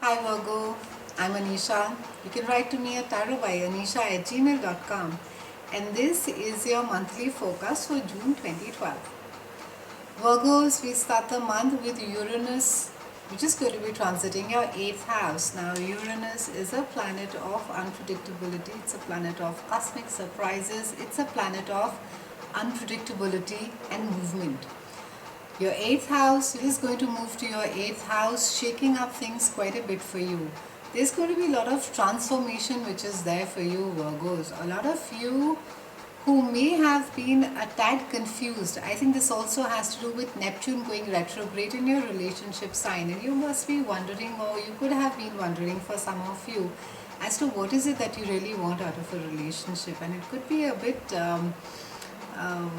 Hi Virgo, I'm Anisha. You can write to me at tarotbyanisha@gmail.com, and this is your monthly forecast for June 2012. Virgos, we start the month with Uranus, which is going to be transiting your 8th house. Now, Uranus is a planet of unpredictability, it's a planet of cosmic surprises, it's a planet of unpredictability and movement. Your 8th house is going to move to your 8th house, shaking up things quite a bit for you. There's going to be a lot of transformation which is there for you, Virgos. A lot of you who may have been a tad confused. I think this also has to do with Neptune going retrograde in your relationship sign, and you must be wondering, or you could have been wondering for some of you, as to what is it that you really want out of a relationship. And it could be a bit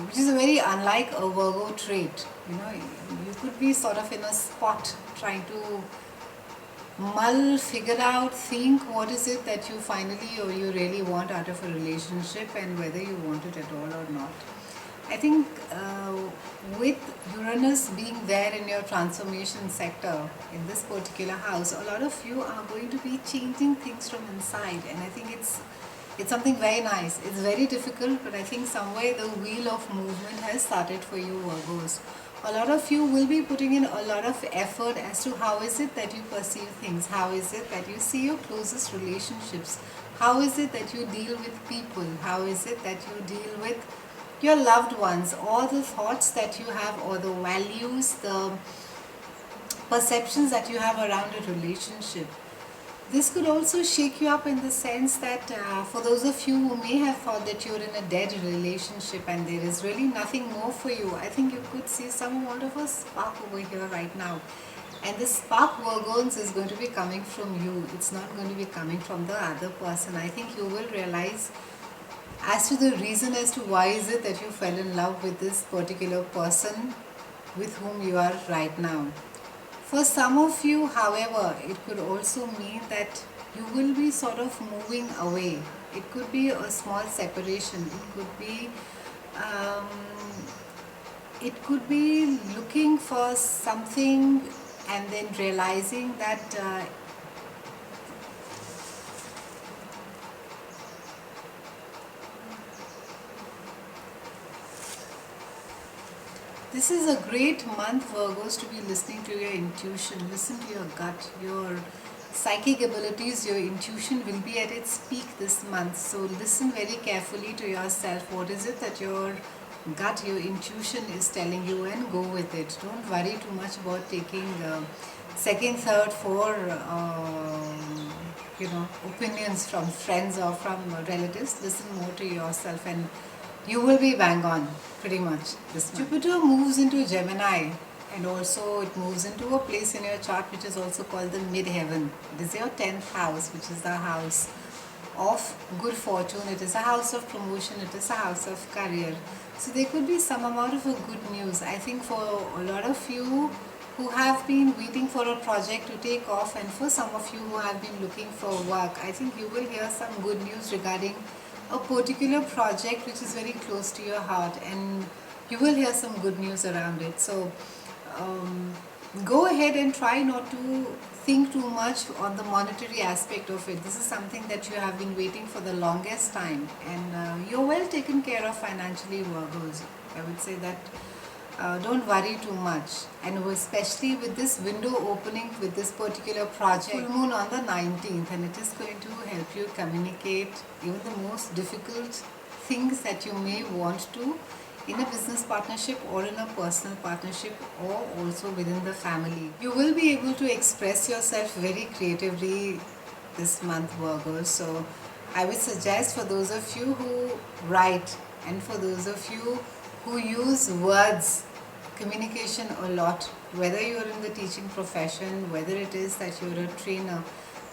which is a very unlike a Virgo trait. You could be sort of in a spot trying to mull, figure out, think what is it that you finally or you really want out of a relationship, and whether you want it at all or not. I think with Uranus being there in your transformation sector in this particular house, a lot of you are going to be changing things from inside, and I think it's something very nice. It's very difficult, but I think somewhere the wheel of movement has started for you, Virgos. A lot of you will be putting in a lot of effort as to how is it that you perceive things, how is it that you see your closest relationships, how is it that you deal with people, how is it that you deal with your loved ones, all the thoughts that you have, or the values, the perceptions that you have around a relationship. This could also shake you up in the sense that for those of you who may have thought that you're in a dead relationship and there is really nothing more for you, I think you could see some sort of a spark over here right now. And this spark, Virgons, is going to be coming from you. It's not going to be coming from the other person. I think you will realize as to the reason as to why is it that you fell in love with this particular person with whom you are right now. For some of you, however, it could also mean that you will be sort of moving away. It could be a small separation. Um, it could be looking for something and then realizing that this is a great month, Virgos, to be listening to your intuition. Listen to your gut, your psychic abilities, your intuition will be at its peak this month. So listen very carefully to yourself. What is it that your gut, your intuition is telling you, and go with it. Don't worry too much about taking second, third, fourth, opinions from friends or from relatives. Listen more to yourself, and you will be bang on pretty much this month. Jupiter moves into Gemini, and also it moves into a place in your chart which is also called the midheaven. It is your 10th house, which is the house of good fortune. It is a house of promotion, it is a house of career. So there could be some amount of a good news. I think for a lot of you who have been waiting for a project to take off, and for some of you who have been looking for work, I think you will hear some good news regarding a particular project which is very close to your heart, and you will hear some good news around it. So go ahead and try not to think too much on the monetary aspect of it. This is something that you have been waiting for the longest time, and you're well taken care of financially, Virgos. I would say that don't worry too much, and especially with this window opening with this particular project, full moon on the 19th, and it is going to help you communicate even the most difficult things that you may want to in a business partnership or in a personal partnership, or also within the family. You will be able to express yourself very creatively this month, Virgos. So I would suggest for those of you who write, and for those of you who use words, communication a lot, whether you're in the teaching profession, whether it is that you're a trainer,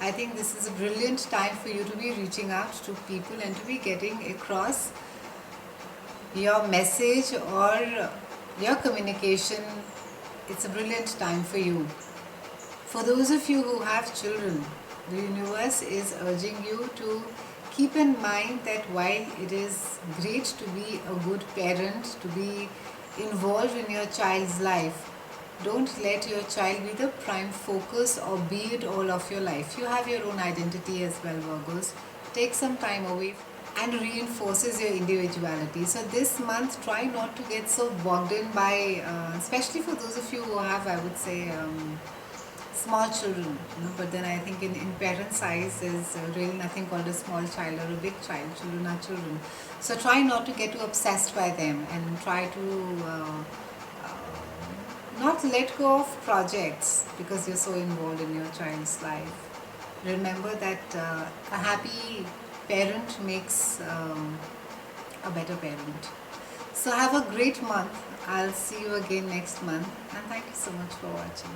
I think this is a brilliant time for you to be reaching out to people and to be getting across your message or your communication. It's a brilliant time for you. For those of you who have children, the universe is urging you to keep in mind that while it is great to be a good parent, to be involved in your child's life, Don't let your child be the prime focus or be it all of your life. You have your own identity as well, Virgos. Take some time away and reinforces your individuality. So this month, try not to get so bogged in by, especially for those of you who have, I would say, small children. But then I think in parent size, there's really nothing called a small child or a big child. Children are children. So try not to get too obsessed by them and try to not let go of projects because you're so involved in your child's life. Remember that a happy parent makes a better parent. So have a great month. I'll see you again next month, and thank you so much for watching.